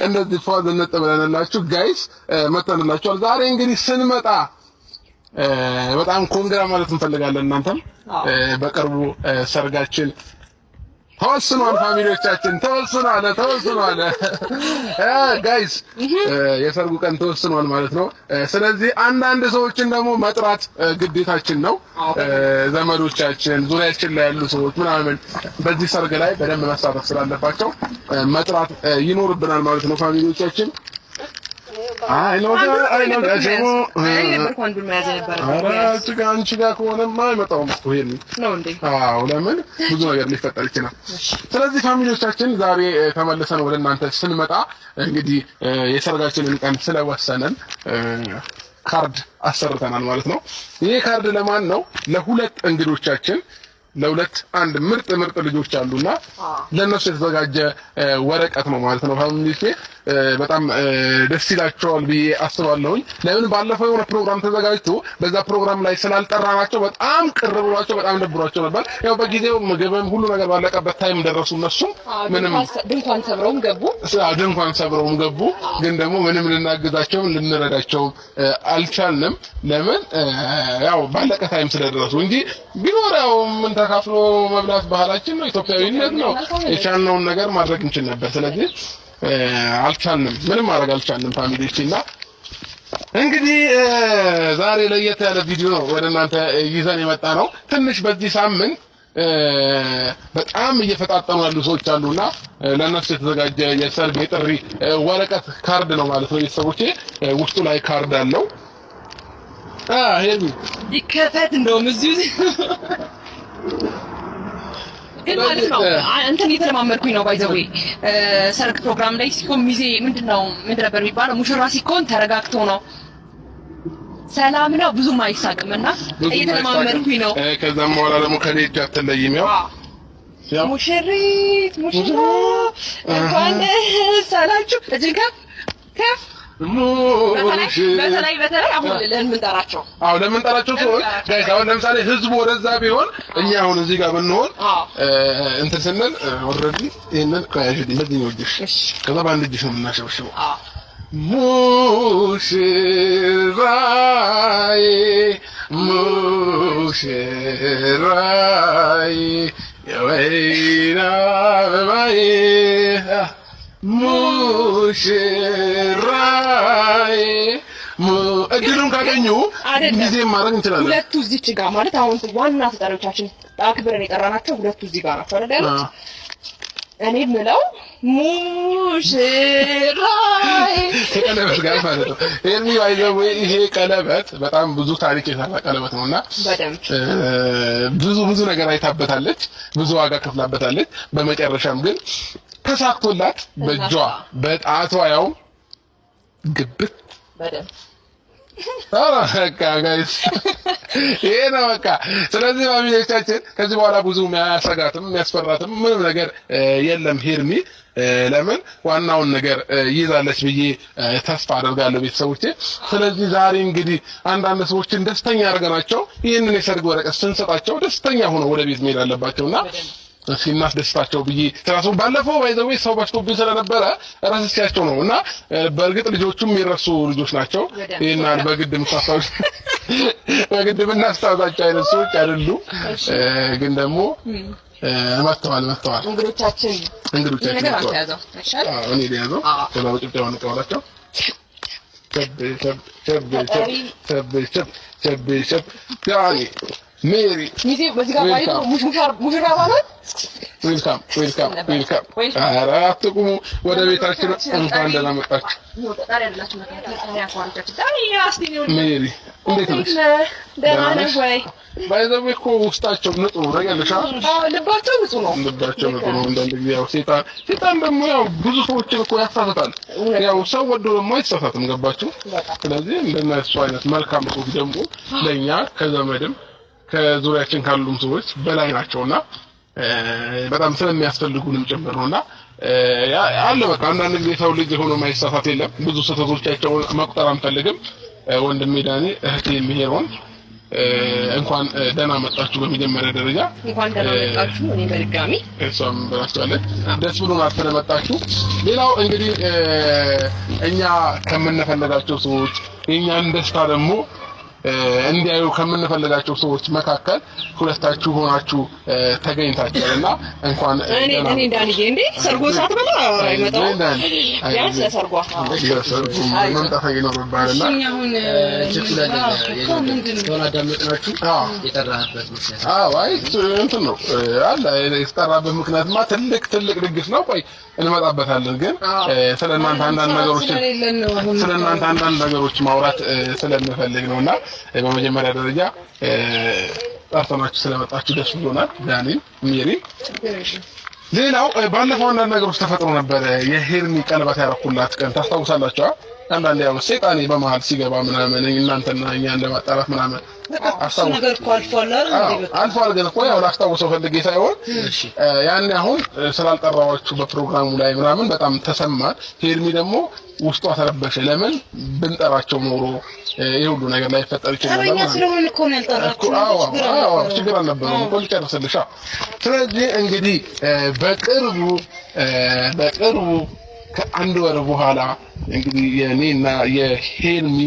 እንደዚህ ፏዝ እንጠብለናላችሁ ጋይስ መተንላችኋል። ዛሬ እንግዲህ ስንመጣ በጣም ኮንግራ ማለት እንፈልጋለን። እናንተም በቅርቡ ሰርጋችን ተወስኗል። ፋሚሊዎቻችን ተወስኗል ጋይስ የሰርጉ ቀን ተወስኗል ማለት ነው። ስለዚህ አንዳንድ ሰዎችን ደግሞ መጥራት ግዴታችን ነው። ዘመዶቻችን ዙሪያችን ላይ ያሉ ሰዎች ምናምን በዚህ ሰርግ ላይ በደንብ መሳተፍ ስላለባቸው መጥራት ይኖርብናል ማለት ነው ፋሚሊዎቻችን። አይ ነው ደግሞ አንቺ ጋር ከሆነማ አይመጣውም እኮ ይሄን ነው እንዴ? አዎ ለምን ብዙ ነገር ሊፈጠር ይችላል። ስለዚህ ፋሚሊዎቻችን ዛሬ ተመልሰን ወደ እናንተ ስንመጣ እንግዲህ የሰርጋችንን ቀን ስለወሰነን ካርድ አሰርተናል ማለት ነው። ይሄ ካርድ ለማን ነው? ለሁለት እንግዶቻችን ለሁለት አንድ ምርጥ ልጆች አሉና ለነሱ የተዘጋጀ ወረቀት ነው ማለት ነው። ፋሚሊዎቼ በጣም ደስ ይላቸዋል ብዬ አስባለሁኝ። ለምን ባለፈው የሆነ ፕሮግራም ተዘጋጅቶ በዛ ፕሮግራም ላይ ስላልጠራናቸው በጣም ቅር ብሏቸው በጣም ደብሯቸው ነበር። ያው በጊዜው ምግብም ሁሉ ነገር ባለቀበት ታይም ደረሱ። እነሱም ምንም ድንኳን ሰብረውም ገቡ። ግን ደግሞ ምንም ልናግዛቸው ልንረዳቸው አልቻልንም። ለምን ያው ባለቀ ታይም ስለደረሱ እንጂ ቢኖር ያው ምን ተካፍሎ መብላት ባህላችን ነው፣ ኢትዮጵያዊነት ነው። የቻልነውን ነገር ማድረግ እንችል ነበር። ስለዚህ አልቻልንም፣ ምንም ማድረግ አልቻልንም ፋሚሊዎችና እንግዲህ ዛሬ ለየት ያለ ቪዲዮ ነው ወደ እናንተ ይዘን የመጣ ነው። ትንሽ በዚህ ሳምንት በጣም እየፈጣጠኑ ያሉ ሰዎች አሉና ለነሱ የተዘጋጀ የሰርግ የጥሪ ወረቀት ካርድ ነው ማለት ነው። ቤተሰቦቼ ውስጡ ላይ ካርድ አለው። ሄዱ ይከፈት እንደውም እዚሁ ግን ማለት ነው እንትን እየተለማመድኩኝ ነው። ባይዘዌ ሰርግ ፕሮግራም ላይ ሲኮን ሚዜ ምንድን ነበር የሚባለው? ሙሽራ ሲኮን ተረጋግቶ ነው፣ ሰላም ነው፣ ብዙም አይሳቅምና እየተለማመድኩኝ ነው። ከዛም በኋላ ደግሞ ከኔ እጅ አትለይም። ያው ሙሽሪት ሙሽራ እንኳን ደስ አላችሁ። እጅግ ከፍ በተለይ አሁን ለምንጠራቸው ሰዎች ጋይስ አሁን ለምሳሌ ህዝቡ ወደዛ ቢሆን እኛ አሁን እዚህ ጋር ብንሆን እንትን ስንል ኦልሬዲ ይሄንን ከያዥዲ ለዚህ ነው እሺ። ከዛ ባንድ እጅሽ ነው የምናሸብሽበው። ሙሽራዬ የወይና አበባዬ ሙሽራዬ እድሉን ካገኙ ጊዜ ማድረግ እንችላለን። ሁለቱ እዚች ጋር ማለት አሁን ዋና ተጠሪዎቻችን አክብረን የጠራናቸው ሁለቱ እዚህ ጋር ናቸው አይደል? እኔ የምለው ሙሽራዬ ከቀለበት ጋር ማለት ነው። ይሄ ቀለበት በጣም ብዙ ታሪክ የሰራ ቀለበት ነውና ብዙ ነገር አይታበታለች፣ ብዙ ዋጋ ከፍላበታለች። በመጨረሻም ግን ተሳክቶላት በእጇ በጣቷ ያው ግብት በቃ ጋይስ ይሄ ነው በቃ። ስለዚህ ፋሚሊዎቻችን ከዚህ በኋላ ብዙ የሚያሰጋትም የሚያስፈራትም ምንም ነገር የለም ሄርሚ። ለምን ዋናውን ነገር ይዛለች ብዬ ተስፋ አደርጋለሁ ቤተሰቦቼ። ስለዚህ ዛሬ እንግዲህ አንዳንድ ሰዎችን ደስተኛ አድርገናቸው ይህንን የሰርግ ወረቀት ስንሰጣቸው ደስተኛ ሆነው ወደ ቤት መሄድ አለባቸውና ሲናስደስታቸው ብዬ ተራሱ ባለፈው ባይዘው ሰው ባሽቶብኝ ስለነበረ ራስሲያቸው ነውና በእርግጥ ልጆቹም የሚረሱ ልጆች ናቸው። ይሄና በግድ ምናስታውሳቸው አይነት ሰዎች አይደሉም። ግን ደግሞ መጥተዋል እንግዶቻችን መጥተዋል። እኔ ሊያዘው ሰላም ጭብጨባ እንቀበላቸው። ቸብ ያኒ ሜሪ ሚዜ በዚህ ጋር ባይቶ ሙሽራ ማለት ዌልካም ኧረ አትቁሙ፣ ወደ ቤታችን እንኳን ደህና መጣችሁ። ሜሪ እንዴት ነሽ? ደህና ነሽ ወይ? ባይዘው እኮ ውስጣቸው ንጹህ ነው ታውቂያለሽ። ልባቸው ንጹህ ነው። አንዳንድ ጊዜ ያው ሴጣን ደግሞ ያው ብዙ ሰዎችን እኮ ያሳታታል። ያው ሰው ወዶ ደግሞ አይሳሳትም፣ ገባችሁ? ስለዚህ እንደነሱ አይነት መልካም ሰዎች ደግሞ ለኛ ከዘመድም ከዙሪያችን ካሉም ሰዎች በላይ ናቸውና በጣም ስለሚያስፈልጉንም ጭምር ነውና አለ በቃ አንዳንድ ጊዜ ሰው ልጅ ሆኖ ማይሳሳት የለም። ብዙ ስህተቶቻቸውን መቁጠር አንፈልግም። ወንድሜ ዳኒ እህቴ የሚሄረውን እንኳን ደህና መጣችሁ በመጀመሪያ ደረጃ እንኳን ደህና መጣችሁ እኔ በድጋሚ እሷም ብላችኋለች ደስ ብሎናል ስለመጣችሁ ሌላው እንግዲህ እኛ ከምንፈልጋቸው ሰዎች የኛን ደስታ ደግሞ እንዲያዩ ከምንፈልጋቸው ሰዎች መካከል ሁለታችሁ ሆናችሁ ተገኝታችኋልና እንኳን እኔ ዳንዬ እንዴ ሰርጎ ሰዓት በላ አይመጣው ያስ ለሰርጓ ለሰርጉ መምጣት ይኖርባልና አሁን ችኩላለ የሆነ አዳመጥናችሁ የጠራህበት ምክንያት አይ እንትን ነው አለ የጠራህበት ምክንያትማ ትልቅ ድግስ ነው ቆይ እንመጣበታለን ግን ስለናንተ አንዳንድ ነገሮች ማውራት ስለምፈልግ ነውና በመጀመሪያ ደረጃ ጠርተናችሁ ስለመጣችሁ ደስ ብሎናል ዳኒን ሜሪ ሌላው ባለፈው አንዳንድ ነገሮች ተፈጥሮ ነበር የሄርሚ ቀለበት ያረኩላት ቀን ታስታውሳላችሁ አንዳንድ ያው ሰይጣኔ በመሃል ሲገባ ምናምን እናንተና እኛን ለማጣራት ምናምን አስተው ነገር አልፏል ግን እኮ ያው ላስታውሰው ፈልጌ ሳይሆን ያን አሁን ስላልጠራዋችሁ በፕሮግራሙ ላይ ምናምን በጣም ተሰማን ሄርሚ ደግሞ ውስጧ ተረበሸ ለምን ብንጠራቸው ኖሮ ይሁሉ ነገር ላይ ፈጠር ይችላል አባኛ ስለሆነ እኮ ነው ያልጠራችሁ ችግር አልነበረም እኮ ልጨርስልሻ ስለዚህ እንግዲህ በቅርቡ ከአንድ ወር በኋላ እንግዲህ የኔና የሄርሚ